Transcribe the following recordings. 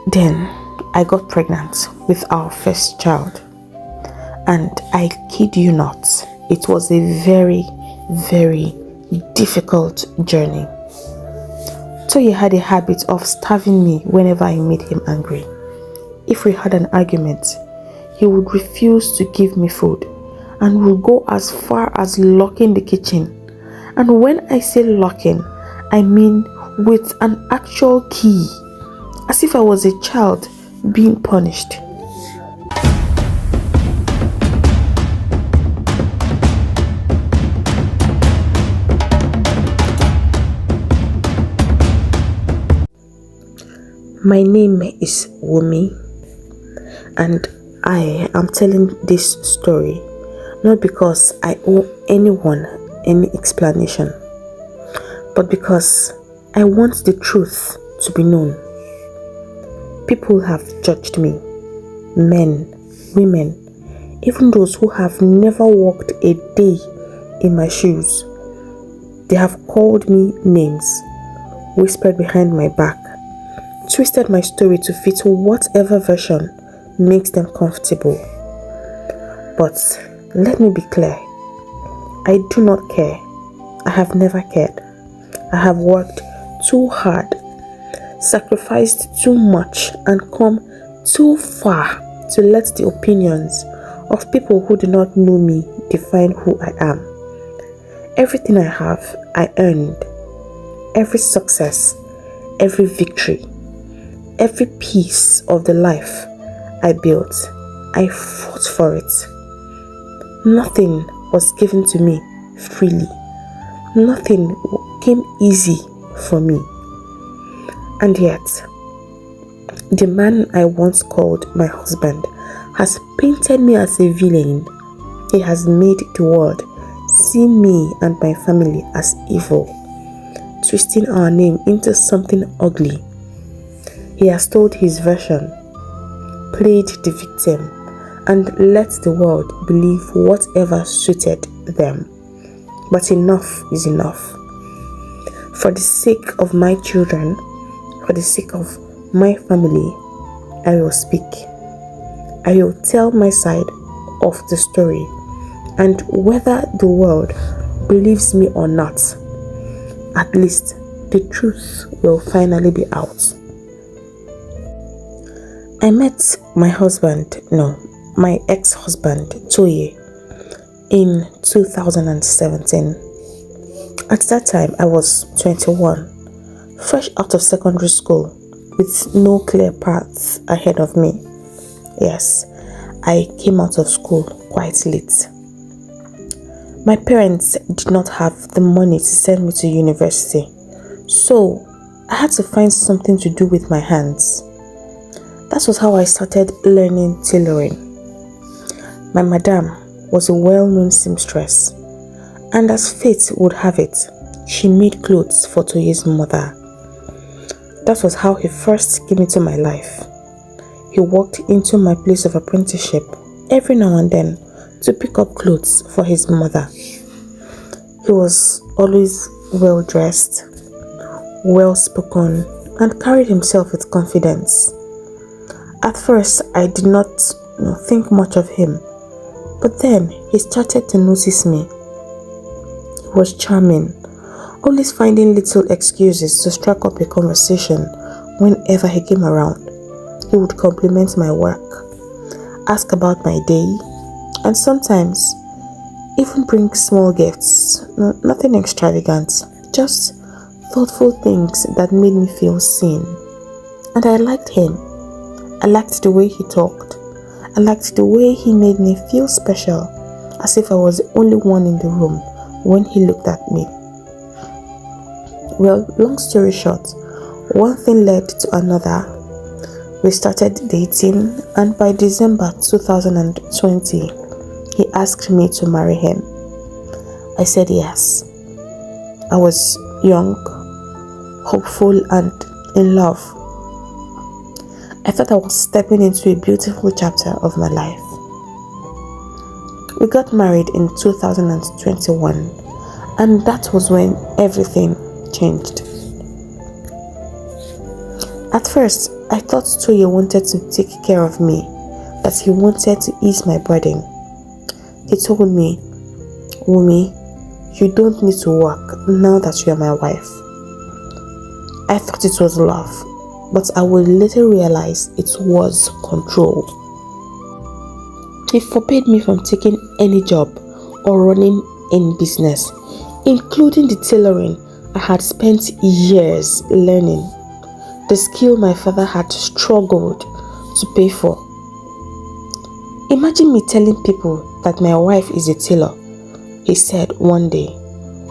Then I got pregnant with our first child, and I kid you not, it was a very, very difficult journey. Toye had a habit of starving me whenever I made him angry. If we had an argument, he would refuse to give me food and would go as far as locking the kitchen. And when I say locking, I mean with an actual key, as if I was a child being punished. My name is Wumi, and I am telling this story not because I owe anyone any explanation, but because I want the truth to be known. People have judged me, men, women, even those who have never walked a day in my shoes. They have called me names, whispered behind my back, twisted my story to fit whatever version makes them comfortable. But let me be clear, I do not care. I have never cared. I have worked too hard, sacrificed too much, and come too far to let the opinions of people who do not know me define who I am. Everything I have, I earned. Every success, every victory, every piece of the life I built, I fought for it. Nothing was given to me freely. Nothing came easy for me. And yet, the man I once called my husband has painted me as a villain. He has made the world see me and my family as evil, twisting our name into something ugly. He has told his version, played the victim, and let the world believe whatever suited them. But enough is enough. For the sake of my children, for the sake of my family, I will speak. I will tell my side of the story, and whether the world believes me or not, at least the truth will finally be out. I met my ex-husband, Toye, in 2017. At that time, I was 21, fresh out of secondary school, with no clear path ahead of me. Yes, I came out of school quite late. My parents did not have the money to send me to university, so I had to find something to do with my hands. That was how I started learning tailoring. My madam was a well-known seamstress, and as fate would have it, she made clothes for Toye's mother. That was how he first came into my life. He walked into my place of apprenticeship every now and then to pick up clothes for his mother. He was always well-dressed, well-spoken, and carried himself with confidence. At first, I did not think much of him, but then he started to notice me. He was charming, always finding little excuses to strike up a conversation whenever he came around. He would compliment my work, ask about my day, and sometimes even bring small gifts. Nothing extravagant, just thoughtful things that made me feel seen. And I liked him. I liked the way he talked. I liked the way he made me feel special, as if I was the only one in the room when he looked at me. Well, long story short, one thing led to another. We started dating, and by December 2020, he asked me to marry him. I said yes. I was young, hopeful, and in love. I thought I was stepping into a beautiful chapter of my life. We got married in 2021, and that was when everything changed. At first, I thought Toye wanted to take care of me, that he wanted to ease my burden. He told me, Wumi, you don't need to work now that you are my wife. I thought it was love, but I would later realize it was control. He forbade me from taking any job or running any business, including the tailoring I had spent years learning, the skill my father had struggled to pay for. Imagine me telling people that my wife is a tailor, he said one day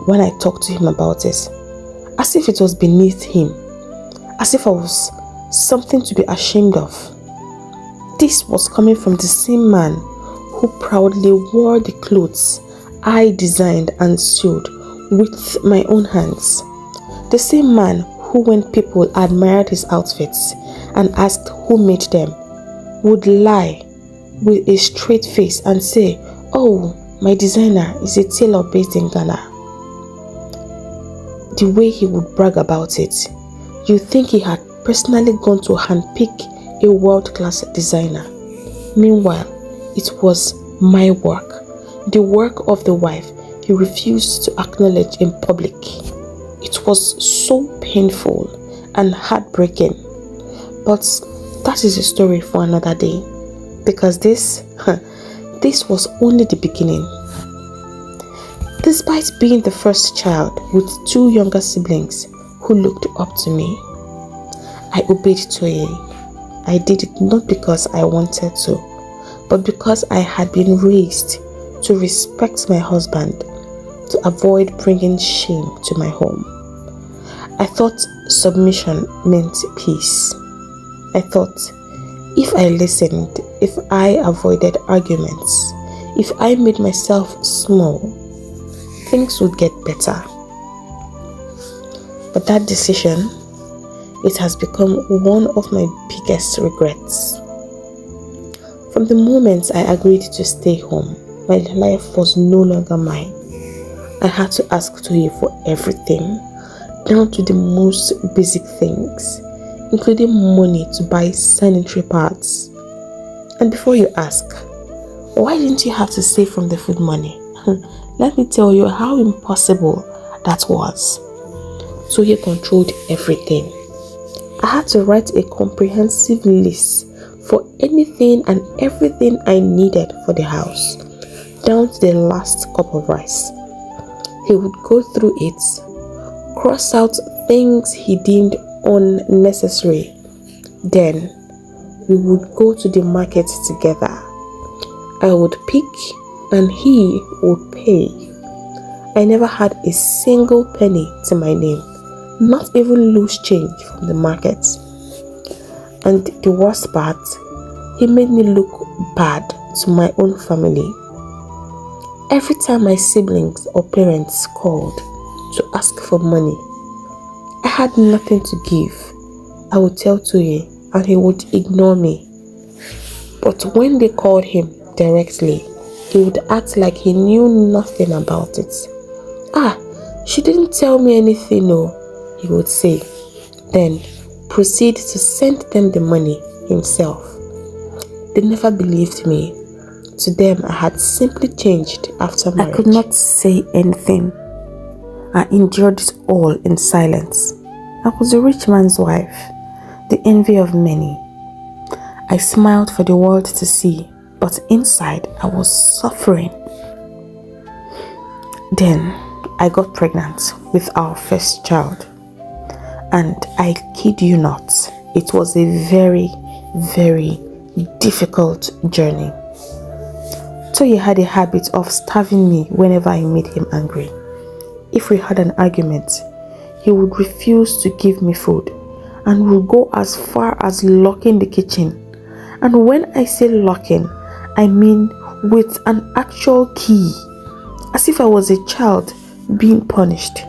when I talked to him about it, as if it was beneath him, as if I was something to be ashamed of. This was coming from the same man who proudly wore the clothes I designed and sewed with my own hands. The same man who, when people admired his outfits and asked who made them, would lie with a straight face and say, "Oh, my designer is a tailor based in Ghana." The way he would brag about it, you'd think he had personally gone to handpick a world-class designer. Meanwhile, it was my work, the work of the wife he refused to acknowledge in public. It was so painful and heartbreaking. But that is a story for another day, because this was only the beginning. Despite being the first child with two younger siblings who looked up to me, I obeyed Toye. I did it not because I wanted to, but because I had been raised to respect my husband, to avoid bringing shame to my home. I thought submission meant peace. I thought if I listened, if I avoided arguments, if I made myself small, things would get better. But that decision, it has become one of my biggest regrets. From the moment I agreed to stay home, my life was no longer mine. I had to ask Toye for everything, down to the most basic things, including money to buy sanitary pads. And before you ask, why didn't you have to save from the food money? Let me tell you how impossible that was. Toye controlled everything. I had to write a comprehensive list for anything and everything I needed for the house, down to the last cup of rice. He would go through it, cross out things he deemed unnecessary. Then we would go to the market together. I would pick and he would pay. I never had a single penny to my name, not even loose change from the market. And the worst part, he made me look bad to my own family. Every time my siblings or parents called to ask for money, I had nothing to give. I would tell Toye and he would ignore me. But when they called him directly, he would act like he knew nothing about it. She didn't tell me anything, no, he would say. Then proceed to send them the money himself. They never believed me. To them, I had simply changed after marriage. I could not say anything. I endured it all in silence. I was a rich man's wife, the envy of many. I smiled for the world to see, but inside I was suffering. Then I got pregnant with our first child. And I kid you not, it was a very, very difficult journey. Toye had a habit of starving me whenever I made him angry. If we had an argument, he would refuse to give me food and would go as far as locking the kitchen. And when I say locking, I mean with an actual key, as if I was a child being punished.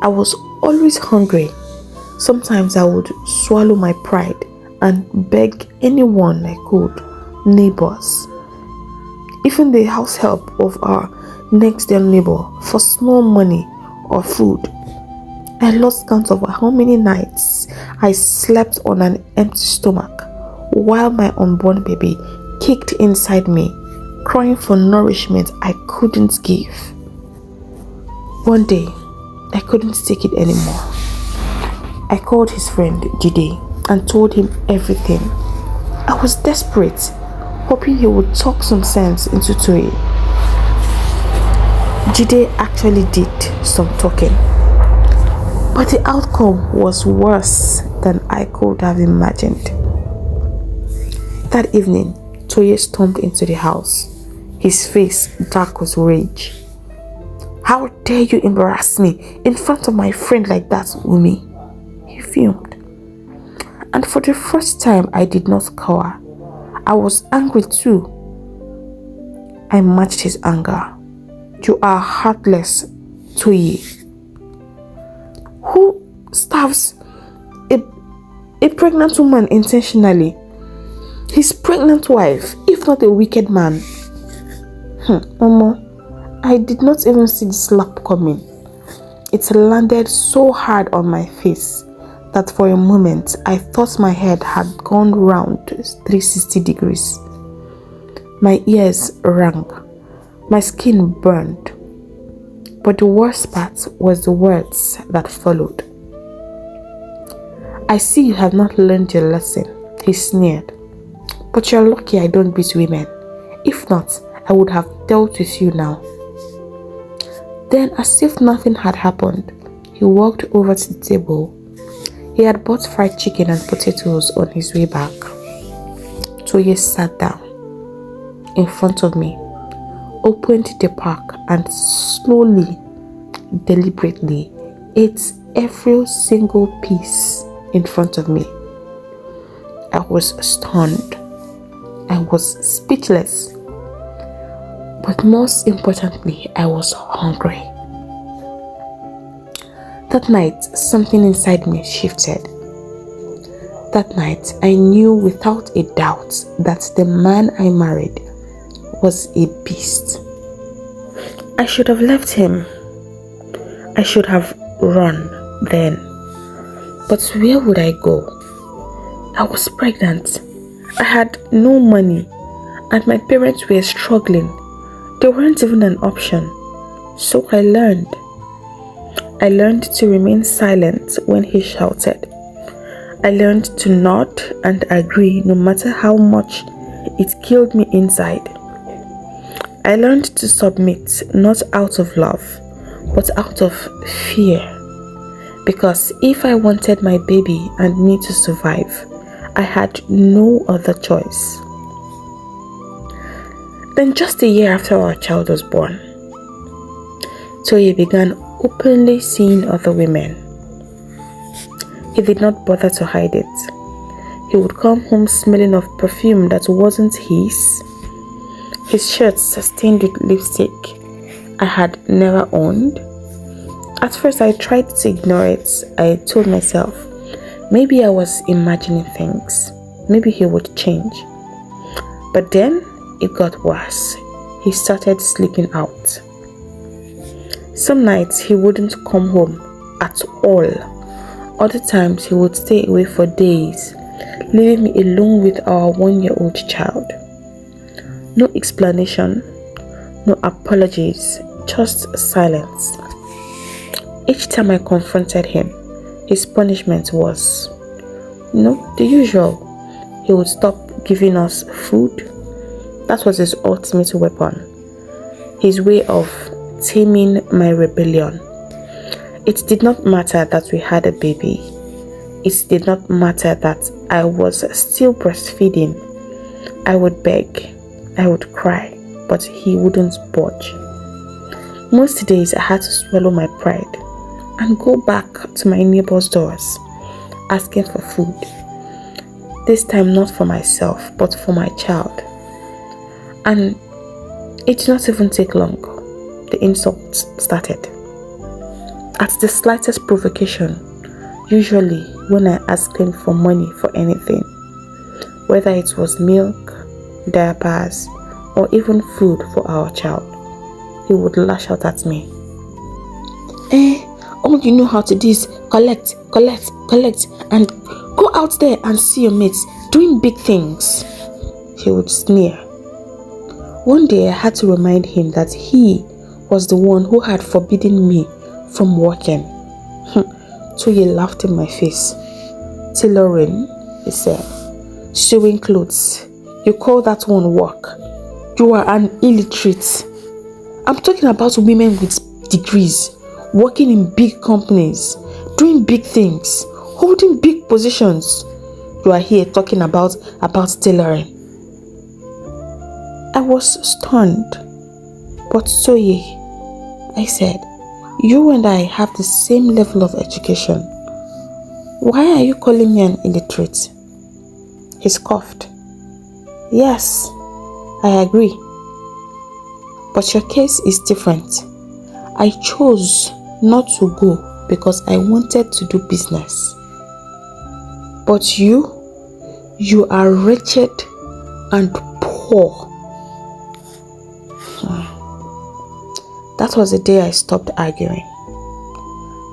I was always hungry. Sometimes I would swallow my pride and beg anyone I could, neighbors, even the house help of our next door neighbor, for small money or food. I lost count of how many nights I slept on an empty stomach while my unborn baby kicked inside me, crying for nourishment I couldn't give. One day, I couldn't take it anymore. I called his friend Jide and told him everything. I was desperate, hoping he would talk some sense into Toye. Jide actually did some talking, but the outcome was worse than I could have imagined. That evening, Toye stormed into the house, his face dark with rage. "How dare you embarrass me in front of my friend like that, Umi?" he fumed. And for the first time, I did not cower. I was angry too. I matched his anger. "You are heartless, Toye. Who starves a pregnant woman intentionally? His pregnant wife, if not a wicked man." Omo, I did not even see the slap coming. It landed so hard on my face that for a moment I thought my head had gone round 360 degrees. My ears rang, my skin burned. But the worst part was the words that followed. "I see you have not learned your lesson," he sneered. "But you're lucky I don't beat women. If not, I would have dealt with you now." Then, as if nothing had happened, he walked over to the table. He had bought fried chicken and potatoes on his way back. Toye sat down in front of me, opened the pack, and slowly, deliberately ate every single piece in front of me. I was stunned. I was speechless. But most importantly, I was hungry. That night, something inside me shifted. That night, I knew without a doubt that the man I married was a beast. I should have left him. I should have run then. But where would I go? I was pregnant. I had no money, and my parents were struggling. They weren't even an option. So I learned. I learned to remain silent when he shouted. I learned to nod and agree no matter how much it killed me inside. I learned to submit not out of love, but out of fear. Because if I wanted my baby and me to survive, I had no other choice. Then just a year after our child was born, Toye began openly seeing other women. He did not bother to hide it. He would come home smelling of perfume that wasn't his shirts stained with lipstick I had never owned. At first I tried to ignore it. I told myself, maybe I was imagining things. Maybe he would change. But then it got worse. He started sleeping out. Some nights he wouldn't come home at all. Other times he would stay away for days, leaving me alone with our 1-year-old child. No explanation, no apologies, just silence. Each time I confronted him, his punishment was, the usual. He would stop giving us food. That was his ultimate weapon. His way of taming my rebellion. It did not matter that we had a baby. It did not matter that I was still breastfeeding. I would beg, I would cry, but he wouldn't budge. Most days I had to swallow my pride and go back to my neighbor's doors, asking for food. This time not for myself, but for my child. And it did not even take long. The insults started. At the slightest provocation, usually when I asked him for money for anything, whether it was milk, diapers, or even food for our child, he would lash out at me. long you know how to do this, collect, and go out there and see your mates doing big things. He would sneer. One day I had to remind him that he was the one who had forbidden me from working. Toye laughed in my face. Tailoring, he said. Sewing clothes. You call that one work? You are an illiterate. I'm talking about women with degrees, working in big companies, doing big things, holding big positions. You are here talking about tailoring. I was stunned. But Toye, I said, you and I have the same level of education. Why are you calling me an illiterate? He scoffed. Yes, I agree. But your case is different. I chose not to go because I wanted to do business. But you are wretched and poor. That was the day I stopped arguing.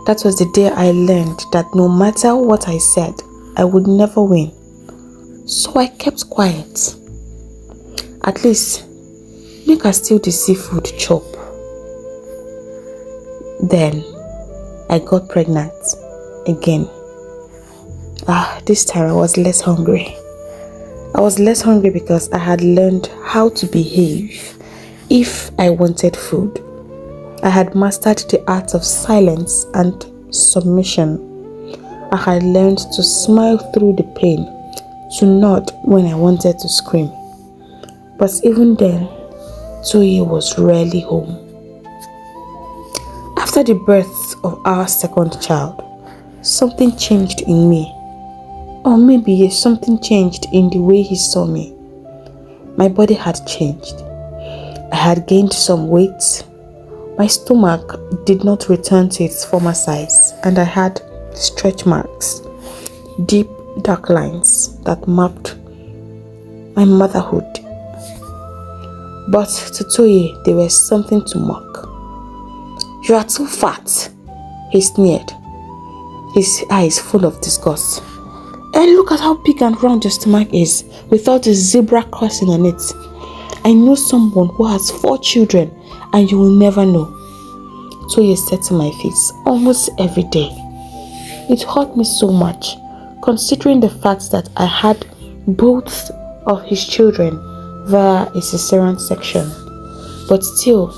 That was the day I learned that no matter what I said, I would never win. So I kept quiet. At least, make her steal the seafood chop. Then, I got pregnant again. This time I was less hungry. I was less hungry because I had learned how to behave if I wanted food. I had mastered the art of silence and submission. I had learned to smile through the pain, to nod when I wanted to scream. But even then, Toye was rarely home. After the birth of our second child, something changed in me. Or maybe something changed in the way he saw me. My body had changed. I had gained some weight. My stomach did not return to its former size, and I had stretch marks, deep dark lines that mapped my motherhood. But to Toye, there was something to mock. You are too fat, he sneered, his eyes full of disgust. And look at how big and round your stomach is, without a zebra crossing on it. I know someone who has 4 children, and you will never know. Toye said to my face almost every day. It hurt me so much, considering the fact that I had both of his children via a cesarean section. But still,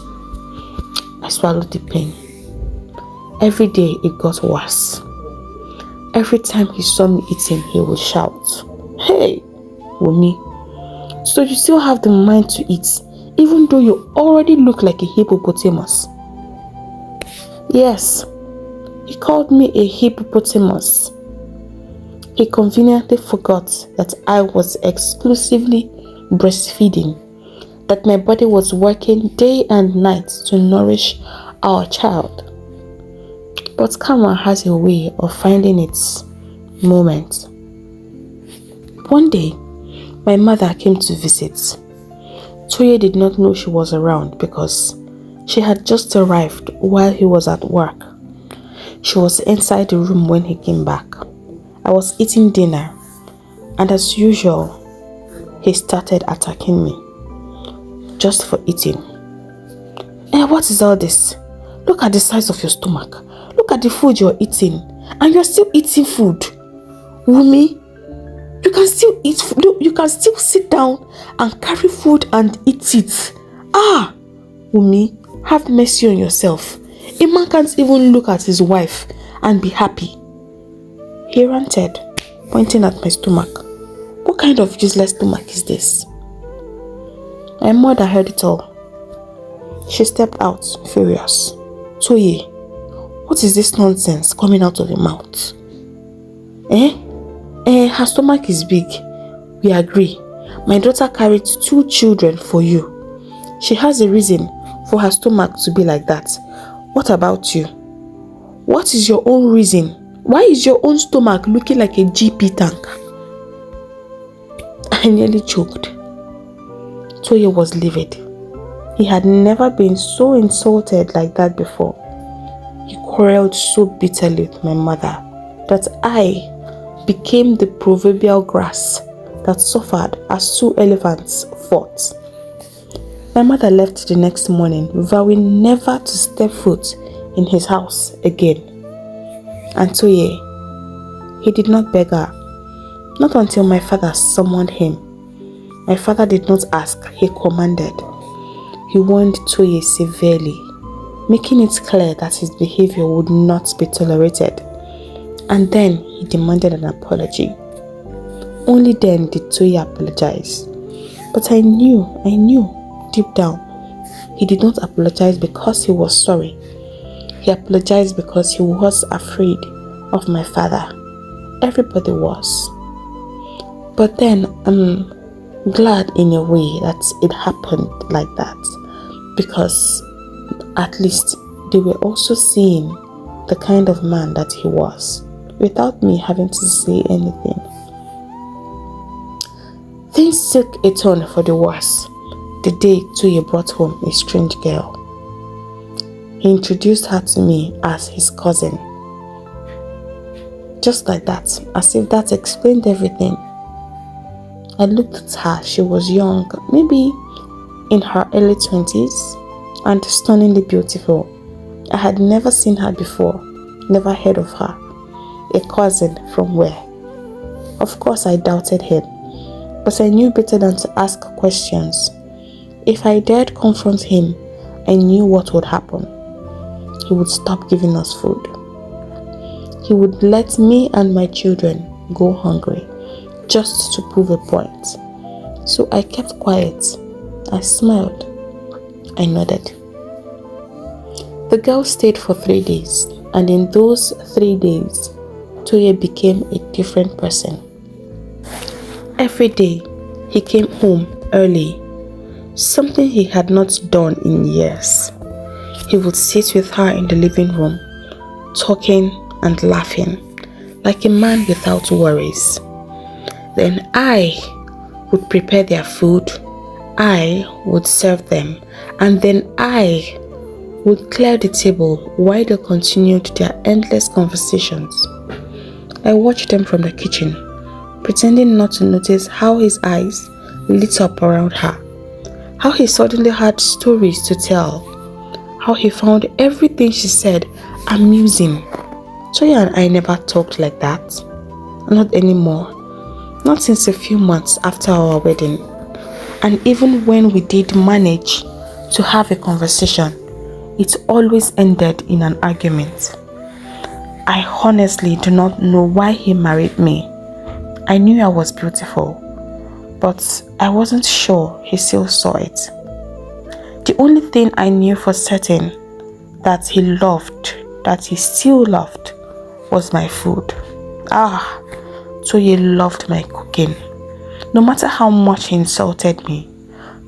I swallowed the pain. Every day it got worse. Every time he saw me eating, he would shout, "Hey, Wumi, so you still have the mind to eat, even though you already look like a hippopotamus?" Yes, he called me a hippopotamus. He conveniently forgot that I was exclusively breastfeeding, that my body was working day and night to nourish our child. But karma has a way of finding its moment. One day, my mother came to visit. Toye did not know she was around because she had just arrived while he was at work. She was inside the room when he came back. I was eating dinner, and as usual, he started attacking me just for eating. What is all this? Look at the size of your stomach. Look at the food you're eating, and you're still eating food. Wumi, you can still eat food. You can still sit down and carry food and eat it. Wumi, have mercy on yourself. A man can't even look at his wife and be happy. He ranted, pointing at my stomach. What kind of useless stomach is this? My mother heard it all. She stepped out, furious. Toye, what is this nonsense coming out of your mouth? Her stomach is big. We agree. My daughter carried 2 children for you. She has a reason for her stomach to be like that. What about you? What is your own reason? Why is your own stomach looking like a GP tank? I nearly choked. Toye was livid. He had never been so insulted like that before. He quarreled so bitterly with my mother that I became the proverbial grass that suffered as two elephants fought. My mother left the next morning, vowing never to step foot in his house again. And Toye, he did not beg her, not until my father summoned him. My father did not ask, he commanded. He warned Toye severely, making it clear that his behavior would not be tolerated. And then he demanded an apology. Only then did Toye apologize. But I knew deep down, he did not apologize because he was sorry. He apologized because he was afraid of my father. Everybody was. But then I'm glad in a way that it happened like that, because at least they were also seeing the kind of man that he was without me having to say anything. Things took a turn for the worse the day Toye brought home a strange girl. He introduced her to me as his cousin. Just like that, as if that explained everything. I looked at her. She was young, maybe in her early 20s, and stunningly beautiful. I had never seen her before, never heard of her. A cousin from where? Of course I doubted him, but I knew better than to ask questions. If I dared confront him, I knew what would happen. He would stop giving us food. He would let me and my children go hungry, just to prove a point. So I kept quiet. I smiled. I nodded. The girl stayed for 3 days, and in those 3 days, Toye became a different person. Every day, he came home early, something he had not done in years. He would sit with her in the living room, talking and laughing, like a man without worries. Then I would prepare their food, I would serve them, and then I would clear the table while they continued their endless conversations. I watched them from the kitchen, pretending not to notice how his eyes lit up around her, how he suddenly had stories to tell, how he found everything she said amusing. Toye and I never talked like that, not anymore, not since a few months after our wedding. And even when we did manage to have a conversation, it always ended in an argument. I honestly do not know why he married me. I knew I was beautiful, but I wasn't sure he still saw it. The only thing I knew for certain that he loved, that he still loved, was my food. Toye loved my cooking. No matter how much he insulted me,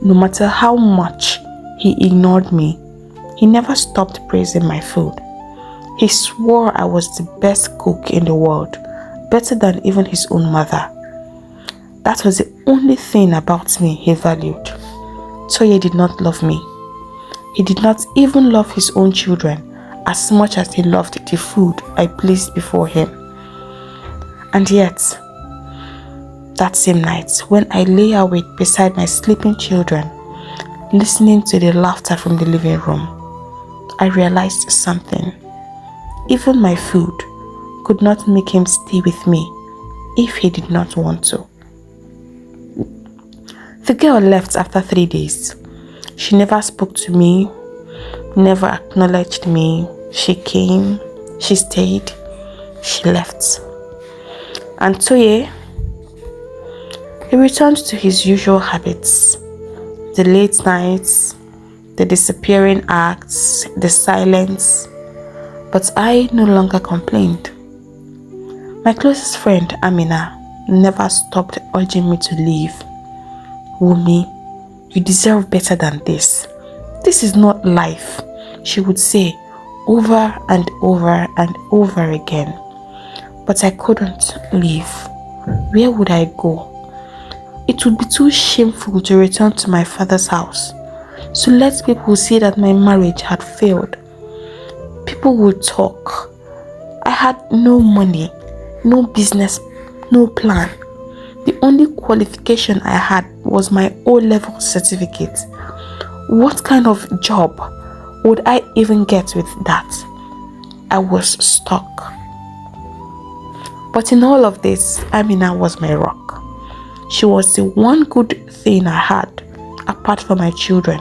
no matter how much he ignored me, he never stopped praising my food. He swore I was the best cook in the world, better than even his own mother. That was the only thing about me he valued. Toye did not love me. He did not even love his own children as much as he loved the food I placed before him. And yet, that same night, when I lay awake beside my sleeping children, listening to the laughter from the living room, I realized something. Even my food could not make him stay with me if he did not want to. The girl left after 3 days. She never spoke to me, never acknowledged me. She came, she stayed, she left. And Toye, he returned to his usual habits. The late nights, the disappearing acts, the silence. But I no longer complained. My closest friend, Amina, never stopped urging me to leave. Wumi, you deserve better than this. This is not life, she would say over and over and over again. But I couldn't leave. Where would I go? It would be too shameful to return to my father's house, to let people see that my marriage had failed. People would talk. I had no money, no business, no plan. The only qualification I had was my O-level certificate. What kind of job would I even get with that? I was stuck. But in all of this, Amina was my rock. She was the one good thing I had, apart from my children.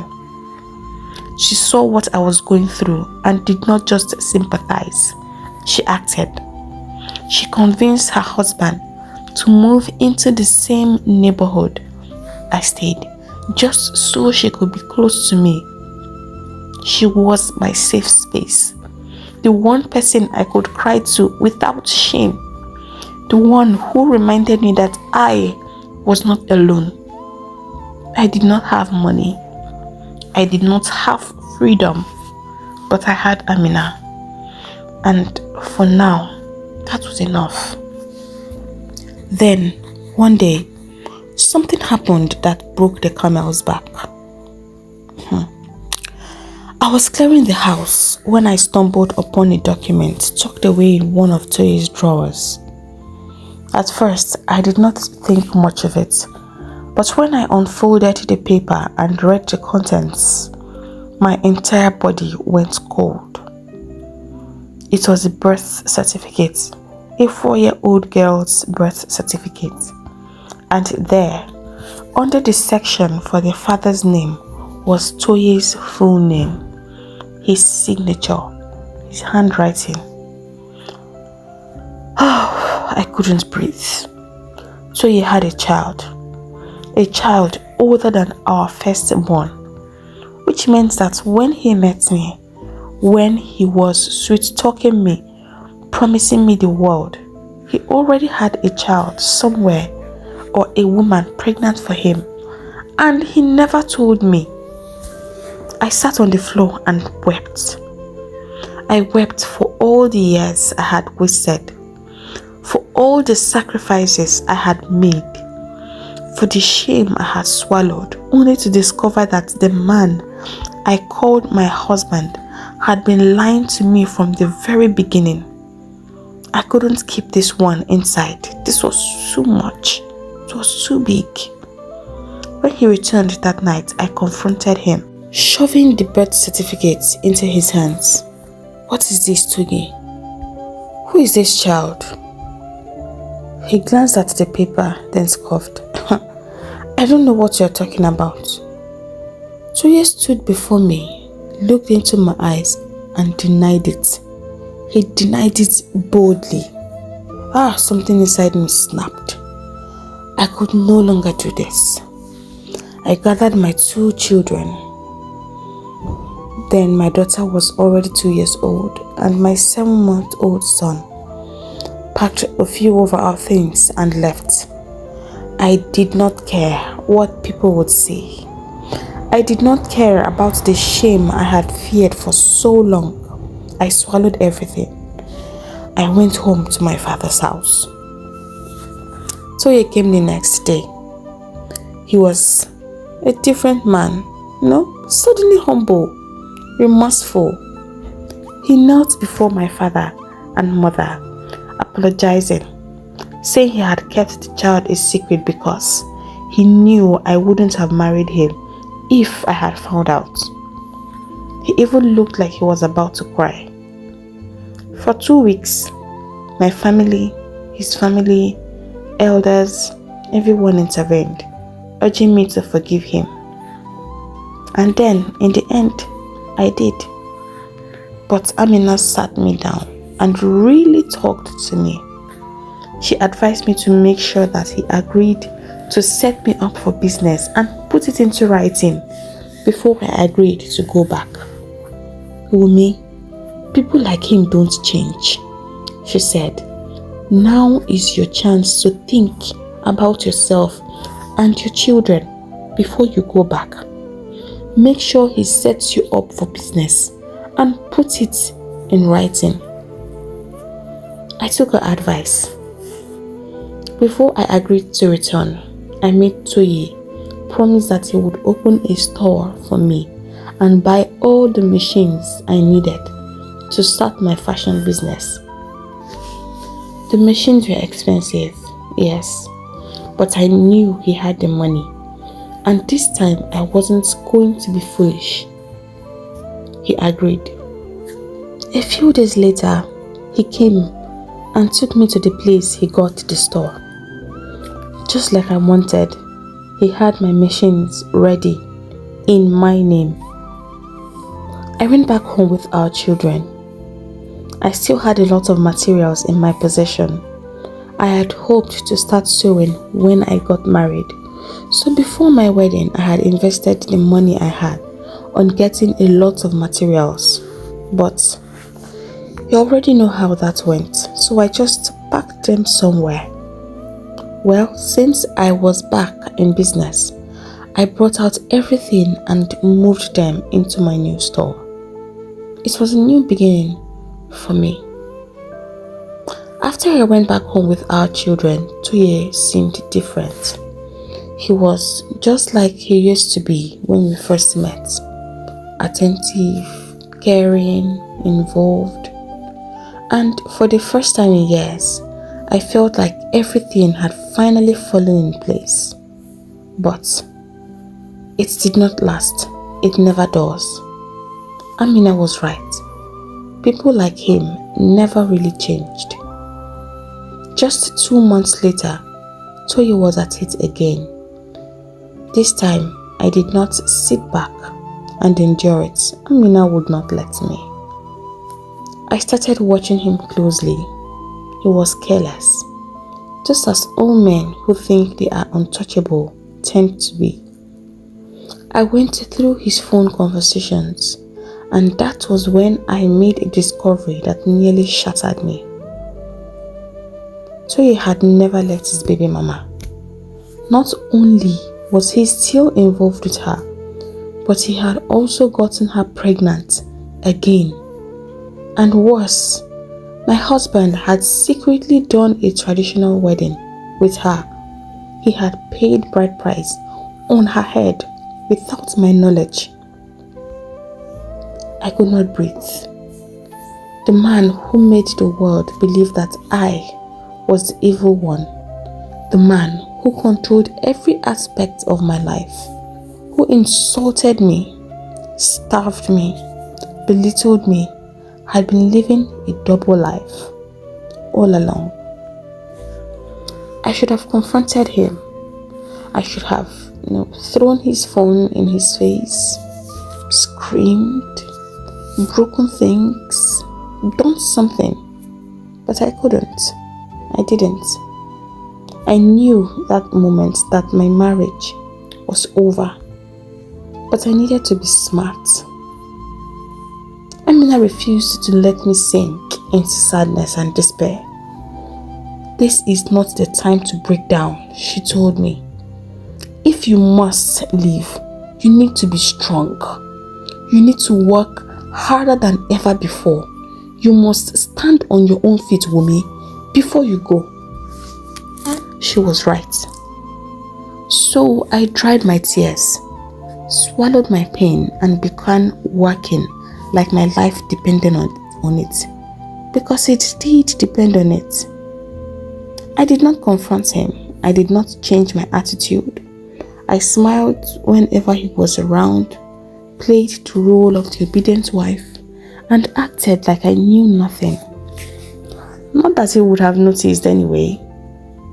She saw what I was going through and did not just sympathize. She acted. She convinced her husband to move into the same neighborhood I stayed, just so she could be close to me. She was my safe space, the one person I could cry to without shame, the one who reminded me that I was not alone. I did not have money. I did not have freedom, but I had Amina. And for now, that was enough. Then, one day, something happened that broke the camel's back. I was clearing the house when I stumbled upon a document tucked away in one of Toye's drawers. At first, I did not think much of it, but when I unfolded the paper and read the contents, my entire body went cold. It was a birth certificate, a 4-year-old girl's birth certificate. And there, under the section for the father's name, was Toye's full name, his signature, his handwriting. I couldn't breathe. Toye had a child older than our firstborn, which meant that when he met me, when he was sweet-talking me, promising me the world, he already had a child somewhere or a woman pregnant for him, and he never told me. I sat on the floor and wept. I wept for all the years I had wasted, for all the sacrifices I had made, for the shame I had swallowed, only to discover that the man I called my husband had been lying to me from the very beginning. I couldn't keep this one inside. This was too much. It was too big. When he returned that night, I confronted him, shoving the birth certificate into his hands. "What is this, Toye? Who is this child?" He glanced at the paper, then scoffed. "I don't know what you're talking about." Toye stood before me, looked into my eyes, and denied it. He denied it boldly. Something inside me snapped. I could no longer do this. I gathered my 2 children. Then my daughter was already 2 years old, and my 7-month-old son, packed a few of our things and left. I did not care what people would say. I did not care about the shame I had feared for so long. I swallowed everything. I went home to my father's house. Toye came the next day. He was a different man, suddenly humble, remorseful. He knelt before my father and mother, apologizing, saying he had kept the child a secret because he knew I wouldn't have married him if I had found out. He even looked like he was about to cry. For 2 weeks, my family, his family, elders, everyone intervened, urging me to forgive him. And then, in the end, I did. But Amina sat me down and really talked to me. She advised me to make sure that he agreed to set me up for business and put it into writing before I agreed to go back. "Wumi, people like him don't change," she said. "Now is your chance to think about yourself and your children before you go back. Make sure he sets you up for business and put it in writing." I took her advice. Before I agreed to return, I made Toye promise that he would open a store for me and buy all the machines I needed to start my fashion business. The machines were expensive, yes, but I knew he had the money, and this time I wasn't going to be foolish. He agreed. A few days later, he came and took me to the place he got the store. Just like I wanted, he had my machines ready in my name. I went back home with our children. I still had a lot of materials in my possession. I had hoped to start sewing when I got married. So before my wedding, I had invested the money I had on getting a lot of materials. But you already know how that went, so I just packed them somewhere. Well, since I was back in business, I brought out everything and moved them into my new store. It was a new beginning for me. After I went back home with our children, Toye seemed different. He was just like he used to be when we first met. Attentive, caring, involved. And for the first time in years, I felt like everything had finally fallen in place. But it did not last. It never does. Amina was right. People like him never really changed. Just 2 months later, Toye was at it again. This time, I did not sit back and endure it. Amina would not let me. I started watching him closely. He was careless, just as all men who think they are untouchable tend to be. I went through his phone conversations, and that was when I made a discovery that nearly shattered me. Toye had never left his baby mama. Not only was he still involved with her, but he had also gotten her pregnant again. And worse, my husband had secretly done a traditional wedding with her. He had paid bride price on her head without my knowledge. I could not breathe. The man who made the world believe that I was the evil one. The man who controlled every aspect of my life. Who insulted me, starved me, belittled me, had been living a double life all along. I should have confronted him. I should have, thrown his phone in his face, screamed, broken things, done something. But I couldn't. I didn't. I knew that moment that my marriage was over. But I needed to be smart. Amina refused to let me sink into sadness and despair. This is not the time to break down, she told me. If you must leave, you need to be strong. You need to work harder than ever before. You must stand on your own feet, Wumi, before you go. She was right. So I dried my tears, swallowed my pain, and began working like my life depended on it. Because it did depend on it. I did not confront him. I did not change my attitude. I smiled whenever he was around, played the role of the obedient wife, and acted like I knew nothing. Not that he would have noticed anyway.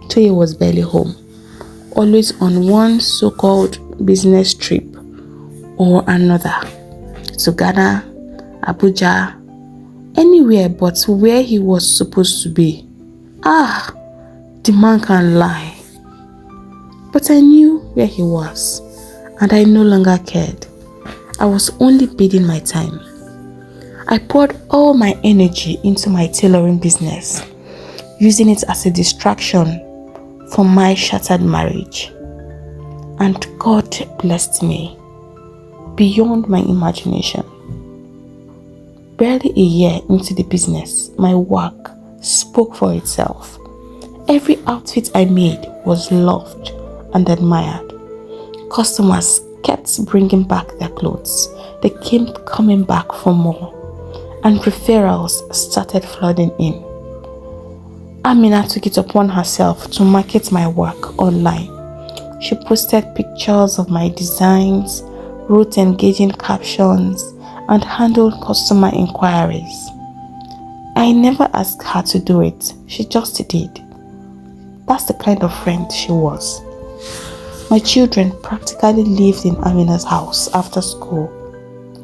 Toye was barely home, always on one so-called business trip or another, to Ghana, Abuja, anywhere but where he was supposed to be. The man can lie. But I knew where he was, and I no longer cared. I was only biding my time. I poured all my energy into my tailoring business, using it as a distraction from my shattered marriage. And God blessed me beyond my imagination. Barely a year into the business, my work spoke for itself. Every outfit I made was loved and admired. Customers kept bringing back their clothes. They kept coming back for more. and referrals started flooding in. Amina took it upon herself to market my work online. She posted pictures of my designs, wrote engaging captions, and handled customer inquiries. I never asked her to do it, she just did. That's the kind of friend she was. My children practically lived in Amina's house after school.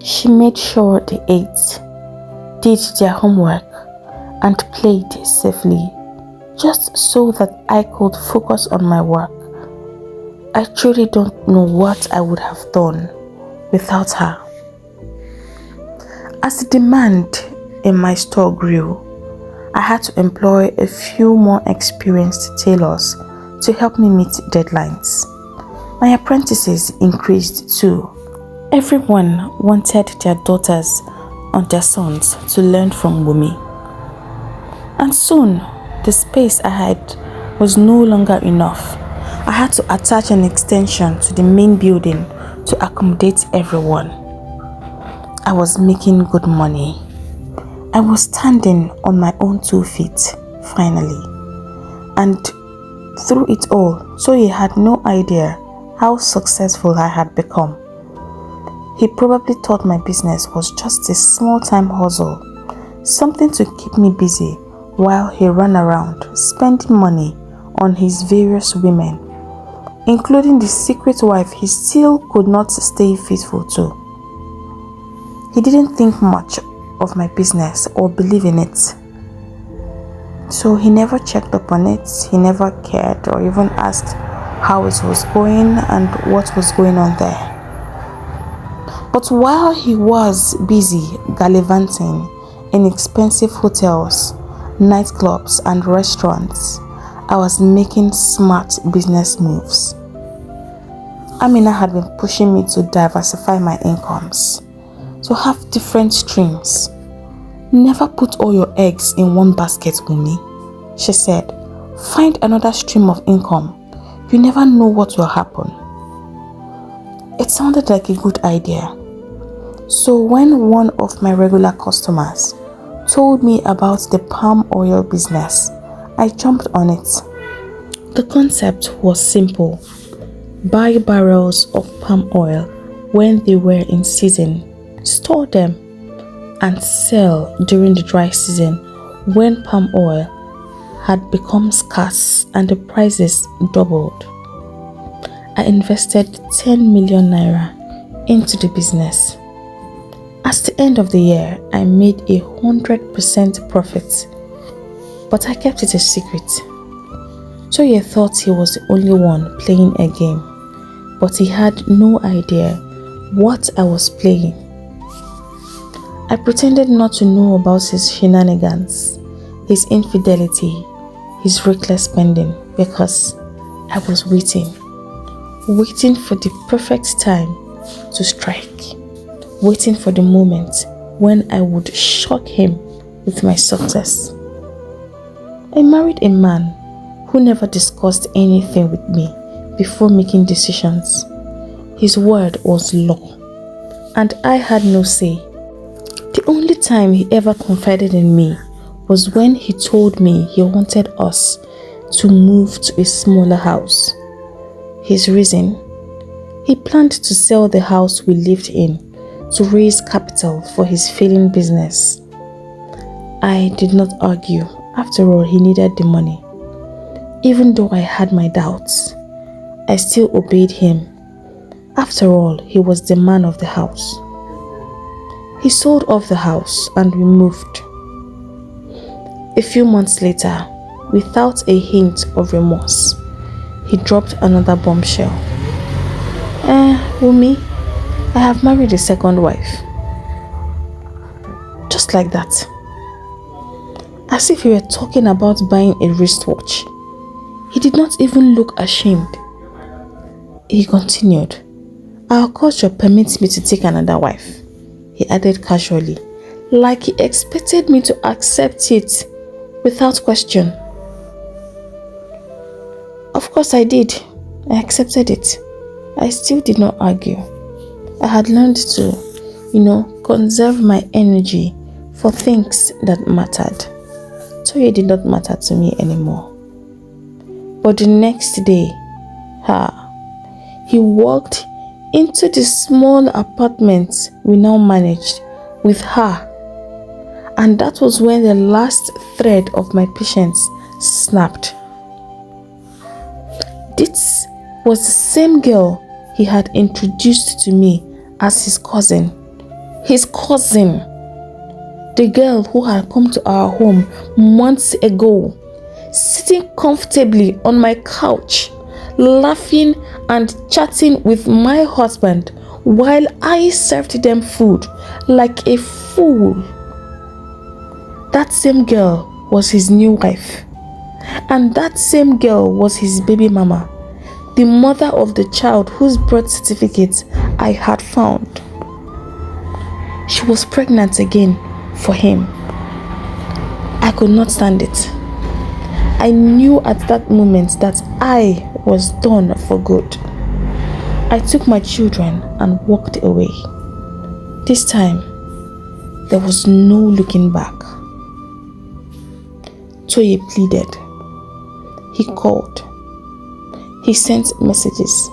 She made sure they ate, did their homework, and played safely, just so that I could focus on my work. I truly don't know what I would have done without her. As the demand in my store grew, I had to employ a few more experienced tailors to help me meet deadlines. My apprentices increased too. Everyone wanted their daughters and their sons to learn from Wumi. And soon, the space I had was no longer enough. I had to attach an extension to the main building to accommodate everyone. I was making good money. I was standing on my own 2 feet, finally. And through it all, Toye had no idea how successful I had become. He probably thought my business was just a small-time hustle, something to keep me busy while he ran around spending money on his various women, including the secret wife he still could not stay faithful to. He didn't think much of my business or believe in it, so he never checked up on it. He never cared or even asked how it was going and what was going on there. But while he was busy gallivanting in expensive hotels, nightclubs and restaurants, I was making smart business moves. Amina had been pushing me to diversify my incomes, to have different streams. Never put all your eggs in one basket, Wumi, she said. Find another stream of income. You never know what will happen. It sounded like a good idea. So when one of my regular customers told me about the palm oil business, I jumped on it. The concept was simple. Buy barrels of palm oil when they were in season, store them, and sell during the dry season when palm oil had become scarce and the prices doubled. I invested 10 million naira into the business. At the end of the year, I made 100% profit, but I kept it a secret. Toye thought he was the only one playing a game, but he had no idea what I was playing. I pretended not to know about his shenanigans, his infidelity, his reckless spending, because I was waiting for the perfect time to strike, waiting for the moment when I would shock him with my success. I married a man who never discussed anything with me before making decisions. His word was law, and I had no say. The only time he ever confided in me was when he told me he wanted us to move to a smaller house. His reason? He planned to sell the house we lived in to raise capital for his failing business. I did not argue. After all, he needed the money. Even though I had my doubts, I still obeyed him. After all, he was the man of the house. He sold off the house and we moved. A few months later, without a hint of remorse, he dropped another bombshell. Wumi, I have married a second wife. Just like that. As if he were talking about buying a wristwatch. He did not even look ashamed. He continued, "Our culture permits me to take another wife," he added casually, like he expected me to accept it without question. Of course I did. I accepted it. I still did not argue. I had learned to, conserve my energy for things that mattered. Toye did not matter to me anymore. But the next day, he walked into the small apartment we now managed with her. And that was when the last thread of my patience snapped. This was the same girl he had introduced to me as his cousin. His cousin. The girl who had come to our home months ago, sitting comfortably on my couch, laughing and chatting with my husband while I served them food like a fool. That same girl was his new wife, and that same girl was his baby mama, the mother of the child whose birth certificate I had found. She was pregnant again for him. I could not stand it. I knew at that moment that I was done for good. I took my children and walked away. This time, there was no looking back. Toye pleaded. He called. He sent messages.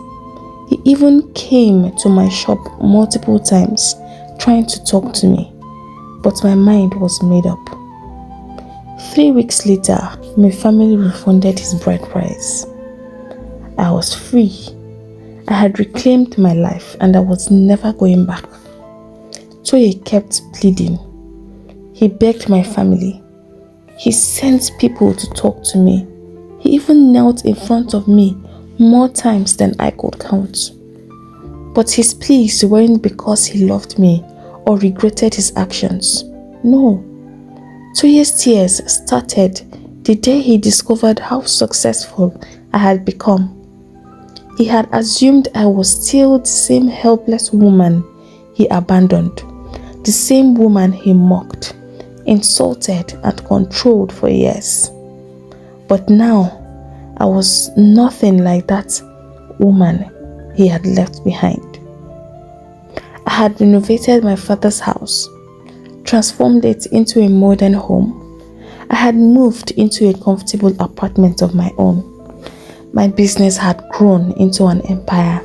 He even came to my shop multiple times trying to talk to me, but my mind was made up. 3 weeks later, my family refunded his bride price. I was free. I had reclaimed my life and I was never going back. Toye kept pleading. He begged my family. He sent people to talk to me. He even knelt in front of me more times than I could count. But his pleas weren't because he loved me or regretted his actions. No. Toye's tears started the day he discovered how successful I had become. He had assumed I was still the same helpless woman he abandoned, the same woman he mocked, insulted and controlled for years. But now, I was nothing like that woman he had left behind. I had renovated my father's house, transformed it into a modern home. I had moved into a comfortable apartment of my own. My business had grown into an empire,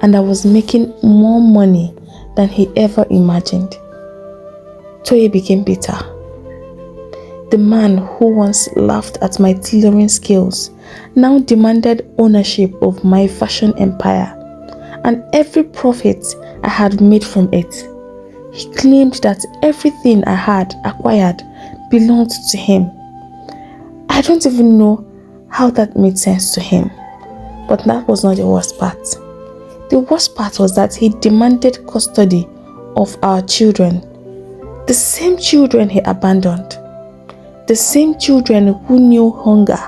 and I was making more money than he ever imagined. Toye became bitter. The man who once laughed at my tailoring skills now demanded ownership of my fashion empire and every profit I had made from it. He claimed that everything I had acquired belonged to him. I don't even know how that made sense to him, but that was not the worst part. The worst part was that he demanded custody of our children, the same children he abandoned, the same children who knew hunger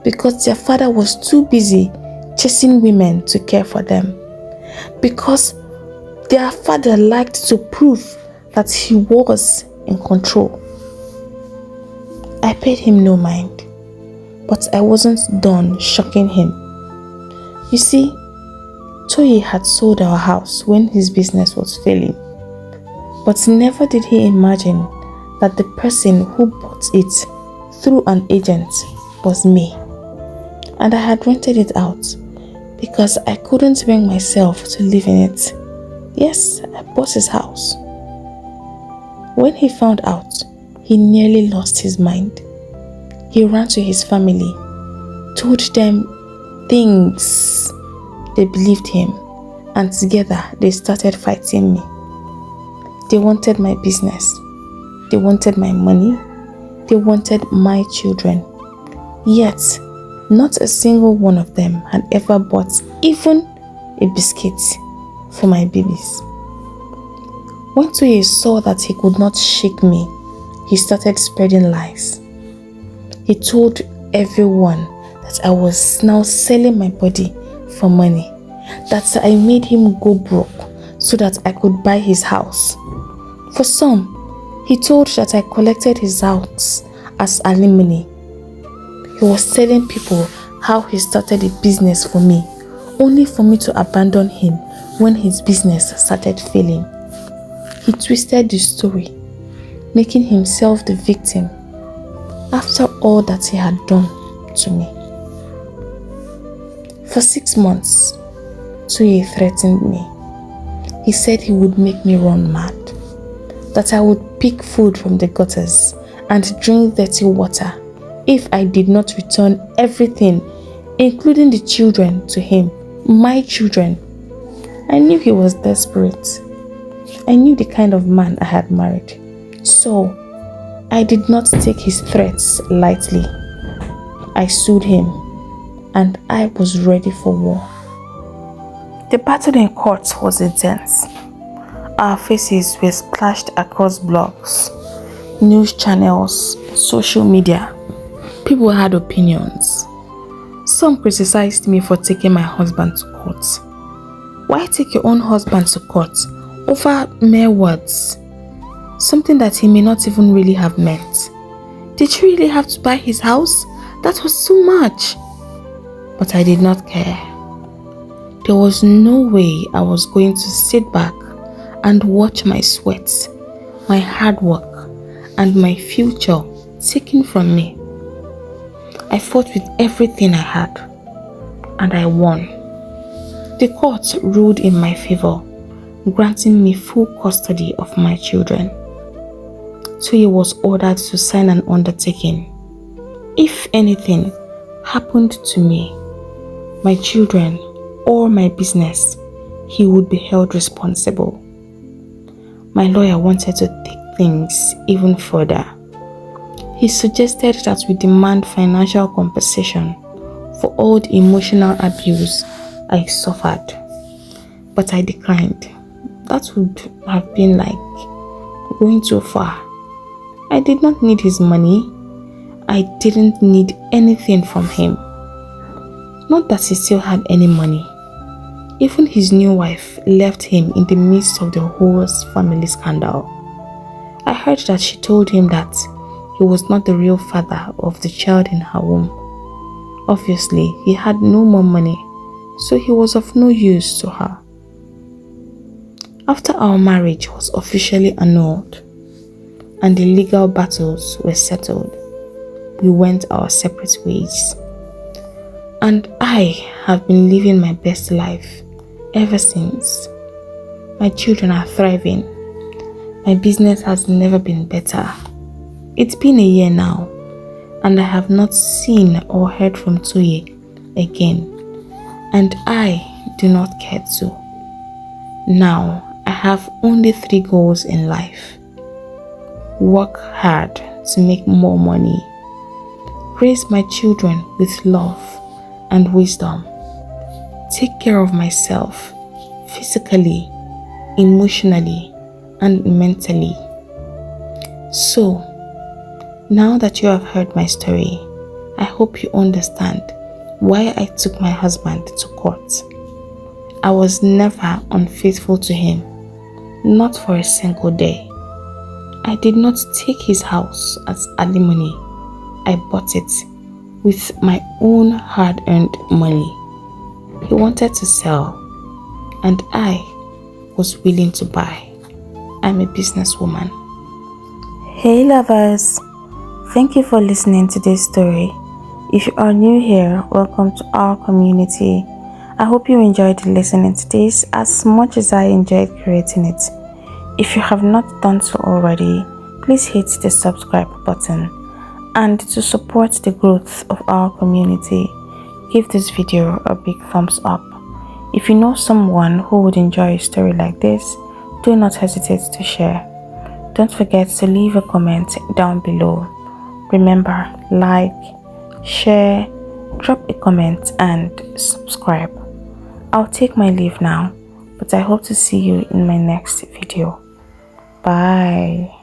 because their father was too busy chasing women to care for them, because their father liked to prove that he was in control. I paid him no mind, but I wasn't done shocking him. You see, Toye had sold our house when his business was failing, but never did he imagine that the person who bought it through an agent was me. And I had rented it out because I couldn't bring myself to live in it. Yes, I bought his house. When he found out, he nearly lost his mind. He ran to his family, told them things. They believed him, and together they started fighting me. They wanted my business. They wanted my money. They wanted my children. Yet, not a single one of them had ever bought even a biscuit for my babies. When Toye saw that he could not shake me, he started spreading lies. He told everyone that I was now selling my body for money, that I made him go broke so that I could buy his house. For some, he told that I collected his house as alimony. He was telling people how he started a business for me, only for me to abandon him when his business started failing. He twisted the story. making himself the victim after all that he had done to me. For 6 months, Tuye threatened me. He said he would make me run mad, that I would pick food from the gutters and drink dirty water if I did not return everything, including the children, to him, my children. I knew he was desperate. I knew the kind of man I had married. So, I did not take his threats lightly. I sued him, and I was ready for war. The battle in court was intense. Our faces were splashed across blogs, news channels, social media. People had opinions. Some criticized me for taking my husband to court. Why take your own husband to court over mere words? Something that he may not even really have meant. Did you really have to buy his house? That was too much. But I did not care. There was no way I was going to sit back and watch my sweat, my hard work, and my future taken from me. I fought with everything I had, and I won. The court ruled in my favor, granting me full custody of my children. Tuye was ordered to sign an undertaking. If anything happened to me, my children, or my business, he would be held responsible. My lawyer wanted to take things even further. He suggested that we demand financial compensation for all the emotional abuse I suffered. But I declined. That would have been like going too far. I did not need his money. I didn't need anything from him. Not that he still had any money. Even his new wife left him in the midst of the whole family scandal. I heard that she told him that he was not the real father of the child in her womb. Obviously, he had no more money, so he was of no use to her. After our marriage was officially annulled and the legal battles were settled, we went our separate ways. And I have been living my best life ever since. My children are thriving. My business has never been better. It's been a year now, and I have not seen or heard from Tuye again, and I do not care to. Now, I have only 3 goals in life. Work hard to make more money. Raise my children with love and wisdom. Take care of myself physically, emotionally, and mentally. So, now that you have heard my story, I hope you understand why I took my husband to court. I was never unfaithful to him, not for a single day. I did not take his house as alimony. I bought it with my own hard-earned money. He wanted to sell, and I was willing to buy. I'm a businesswoman. Hey lovers, thank you for listening to this story. If you are new here, welcome to our community. I hope you enjoyed listening to this as much as I enjoyed creating it. If you have not done so already, please hit the subscribe button. And to support the growth of our community, give this video a big thumbs up. If you know someone who would enjoy a story like this, do not hesitate to share. Don't forget to leave a comment down below. Remember, like, share, drop a comment, and subscribe. I'll take my leave now, but I hope to see you in my next video. Bye.